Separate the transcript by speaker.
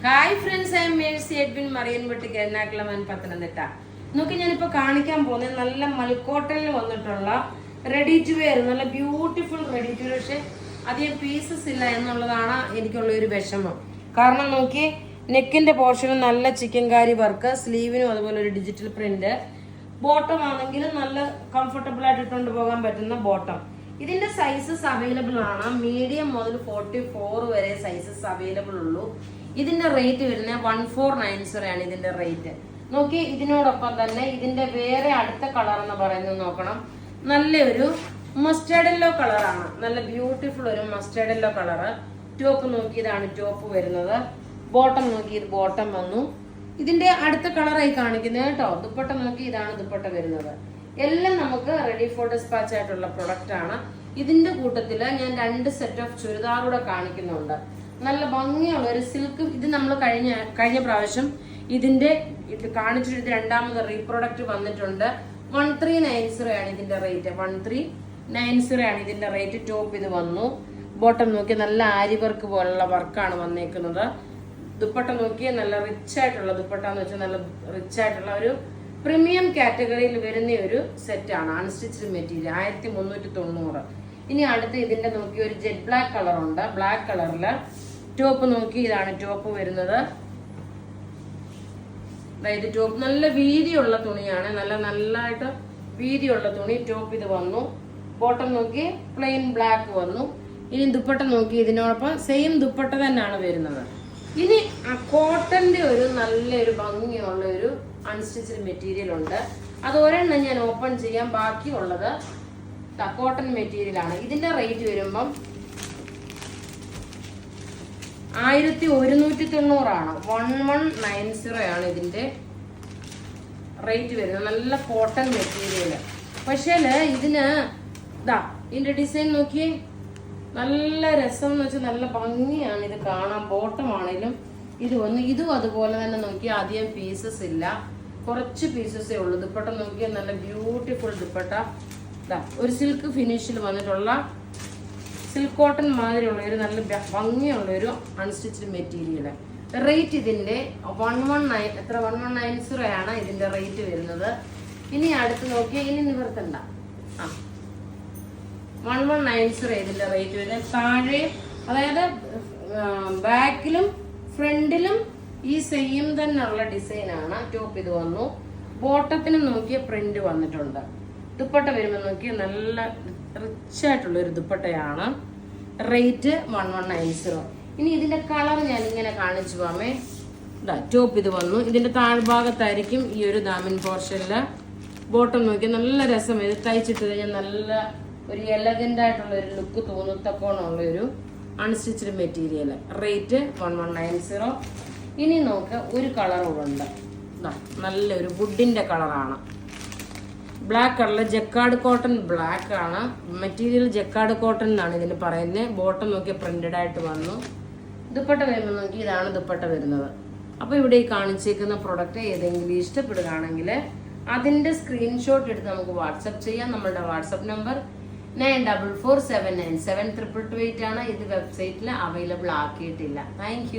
Speaker 1: Hi friends, I am Mercy Edwin മറിയൻപെട്ടിക്ക് എറണാകുളം പത്തനംതിട്ട. നോക്കി ഞാനിപ്പോൾ കാണിക്കാൻ പോകുന്നത് നല്ല മൽക്കോട്ടനിൽ വന്നിട്ടുള്ള റെഡി ടു വെയർ, നല്ല ബ്യൂട്ടിഫുൾ റെഡി ടു വെയർ. പക്ഷെ അധികം പീസസ് ഇല്ല എന്നുള്ളതാണ് എനിക്കുള്ള ഒരു വിഷമം. കാരണം നോക്കി, നെക്കിന്റെ പോർഷനും നല്ല ചിക്കൻ കാരി വർക്ക്, സ്ലീവിനും അതുപോലെ ഒരു ഡിജിറ്റൽ പ്രിന്റ്, ബോട്ടം ആണെങ്കിലും നല്ല കംഫർട്ടബിൾ ആയിട്ട് ഇട്ടുകൊണ്ട് പോകാൻ പറ്റുന്ന ബോട്ടം. ഇതിന്റെ സൈസസ് അവൈലബിൾ ആണ്. മീഡിയം മുതൽ 44 വരെ സൈസസ് അവൈലബിൾ ഉള്ളൂ. ഇതിന്റെ റേറ്റ് വരുന്നത് 1490 ആണ് ഇതിന്റെ റേറ്റ്. നോക്കി, ഇതിനോടൊപ്പം തന്നെ ഇതിന്റെ വേറെ അടുത്ത കളർ എന്ന് പറയുന്നത് നോക്കണം, നല്ലൊരു മസ്റ്റേർഡ് യെല്ലോ കളറാണ്. നല്ല ബ്യൂട്ടിഫുൾ ഒരു മസ്റ്റേർഡ് യെല്ലോ കളറ്. ടോപ്പ് നോക്കി, ഇതാണ് ടോപ്പ് വരുന്നത്. ബോട്ടം നോക്കി, ഇത് ബോട്ടം വന്നു. ഇതിന്റെ അടുത്ത കളറായി കാണിക്കുന്നത് കേട്ടോ. ദുപ്പട്ട നോക്കി, ഇതാണ് ദുപ്പട്ട വരുന്നത്. എല്ലാം നമുക്ക് റെഡി ഫോർ ഡിസ്പാച്ച് ആയിട്ടുള്ള പ്രൊഡക്റ്റ് ആണ്. ഇതിന്റെ കൂട്ടത്തില് ഞാൻ 2 സെറ്റ് ഓഫ് ചുരിദാറൂടെ കാണിക്കുന്നുണ്ട്. നല്ല ഭംഗിയുള്ള ഒരു സിൽക്ക്. ഇത് നമ്മൾ കഴിഞ്ഞ പ്രാവശ്യം ഇതിന്റെ ഇത് കാണിച്ചിട്ട് രണ്ടാമത് റീപ്രൊഡക്റ്റ് വന്നിട്ടുണ്ട്. 1390 ആണ് ഇതിന്റെ റേറ്റ്. 1390 ആണ് ഇതിന്റെ റേറ്റ്. ടോപ്പ് ഇത് വന്നു. ബോട്ടം നോക്കി, നല്ല ആരി വർക്ക് പോലുള്ള വർക്കാണ് വന്നേക്കുന്നത്. ദുപ്പട്ട നോക്കി, നല്ല റിച്ച് ആയിട്ടുള്ള ദുപ്പട്ട എന്ന് വെച്ചാൽ നല്ല റിച്ച് ആയിട്ടുള്ള ഒരു പ്രീമിയം കാറ്റഗറിയിൽ വരുന്ന ഒരു സെറ്റാണ്. Unstitched material 1390. ഇനി അടുത്ത് ഇതിന്റെ നോക്കി ഒരു ജെറ്റ് ബ്ലാക്ക് കളർ ഉണ്ട്. ബ്ലാക്ക് കളറില് ടോപ്പ് നോക്കി, ഇതാണ് ടോപ്പ് വരുന്നത്. അതായത് ടോപ്പ് നല്ല വീതിയുള്ള തുണിയാണ്, നല്ലതായിട്ട് വീതിയുള്ള തുണി. ടോപ്പ് ഇത് വന്നു. ബോട്ടം നോക്കി പ്ലെയിൻ ബ്ലാക്ക് വന്നു. ഇനി ദുപ്പട്ട നോക്കി, ഇതിനോടൊപ്പം സെയിം ദുപ്പട്ട തന്നെയാണ് വരുന്നത്. ഇനി കോട്ടന്റെ ഒരു നല്ലൊരു ഭംഗിയുള്ള ഒരു അൺസ്റ്റിച്ച്ഡ് മെറ്റീരിയൽ ഉണ്ട്. അത് ഒരെണ്ണം ഞാൻ ഓപ്പൺ ചെയ്യാം. ബാക്കിയുള്ളത് കോട്ടൺ മെറ്റീരിയൽ ആണ്. ഇതിന്റെ റേറ്റ് വരുമ്പം 1190 ആണ്. 1190 ആണ് ഇതിന്റെ റേറ്റ് വരുന്നത്. നല്ല കോട്ടൺ മെറ്റീരിയൽ. പക്ഷേ ഇതിന് ഇതിന്റെ ഡിസൈൻ നോക്കിയേ, നല്ല രസം എന്ന് വെച്ചാൽ നല്ല ഭംഗിയാണ് ഇത് കാണാൻ. ബോട്ടം ആണെങ്കിലും ഇത് വന്നു. ഇതും അതുപോലെ തന്നെ നോക്കി, അധികം പീസസ് ഇല്ല, കുറച്ച് പീസസേ ഉള്ളൂ. ദുപ്പട്ട നോക്കിയാൽ നല്ല ബ്യൂട്ടിഫുൾ ദുപ്പട്ട. ഒരു സിൽക്ക് ഫിനിഷിൽ വന്നിട്ടുള്ള സിൽക്ക് കോട്ടൺ മാതിരിയുള്ള ഒരു നല്ല ഭംഗിയുള്ള ഒരു അൺസ്റ്റിച്ച്ഡ് മെറ്റീരിയൽ. റേറ്റ് ഇതിന്റെ 1190 ആണ് ഇതിന്റെ റേറ്റ് വരുന്നത്. ഇനി അടുത്ത് നോക്കിയാൽ, ഇനി നിവർത്തണ്ട, 1190 ഇതിന്റെ റേറ്റ് വരുന്നത്. താഴെ അതായത് ബാക്കിലും ഫ്രണ്ടിലും ഈ സെയിം തന്നെയുള്ള ഡിസൈനാണ്. ടോപ്പ് ഇത് വന്നു. ബോട്ടത്തിന് നോക്കിയ പ്രിന്റ് വന്നിട്ടുണ്ട്. ദുപ്പട്ട വരുമ്പോൾ നോക്കിയ നല്ല റിച്ച് ആയിട്ടുള്ള ഒരു ദുപ്പട്ടയാണ്. റേറ്റ് 1190. ഇനി ഇതിന്റെ കളർ ഞാൻ ഇങ്ങനെ കാണിച്ചു പോമേ. ടോപ്പ് ഇത് വന്നു. ഇതിന്റെ താഴ്ഭാഗത്തായിരിക്കും ഈ ഒരു ദാമിൻ പോർഷനില്. ബോട്ടം നോക്കി, നല്ല രസം. ഇത് തയ്ച്ചിട്ട് കഴിഞ്ഞാൽ നല്ല ഒരു എലഗന്റ് ആയിട്ടുള്ള ഒരു ലുക്ക് തോന്നത്തക്കോണമുള്ള ഒരു അൺസ്റ്റിച്ച്ഡ് മെറ്റീരിയൽ. റേറ്റ് 1190. ഇനി നോക്ക്, ഒരു കളർ കൂടെ ഉണ്ട്. നല്ലൊരു വുഡിന്റെ കളറാണ്. ബ്ലാക്ക് കളറിൽ ജക്കാർഡ് കോട്ടൺ ബ്ലാക്ക് ആണ്. മെറ്റീരിയൽ ജക്കാർഡ് കോട്ടൺ എന്നാണ് ഇതിന് പറയുന്നത്. ബോട്ടം നോക്കി പ്രിന്റഡ് ആയിട്ട് വന്നു. ദുപ്പട്ട വരുമ്പോൾ നോക്കി, ഇതാണ് ദുപ്പട്ട വരുന്നത്. അപ്പോൾ ഇവിടെ ഈ കാണിച്ചേക്കുന്ന പ്രൊഡക്റ്റ് ഏതെങ്കിലും ഇഷ്ടപ്പെടുകയാണെങ്കിൽ അതിന്റെ സ്ക്രീൻഷോട്ട് എടുത്ത് നമുക്ക് വാട്സപ്പ് ചെയ്യാം. നമ്മളുടെ വാട്സപ്പ് നമ്പർ 9447972288 ആണ്. ഇത് വെബ്സൈറ്റിൽ അവൈലബിൾ ആക്കിയിട്ടില്ല. താങ്ക്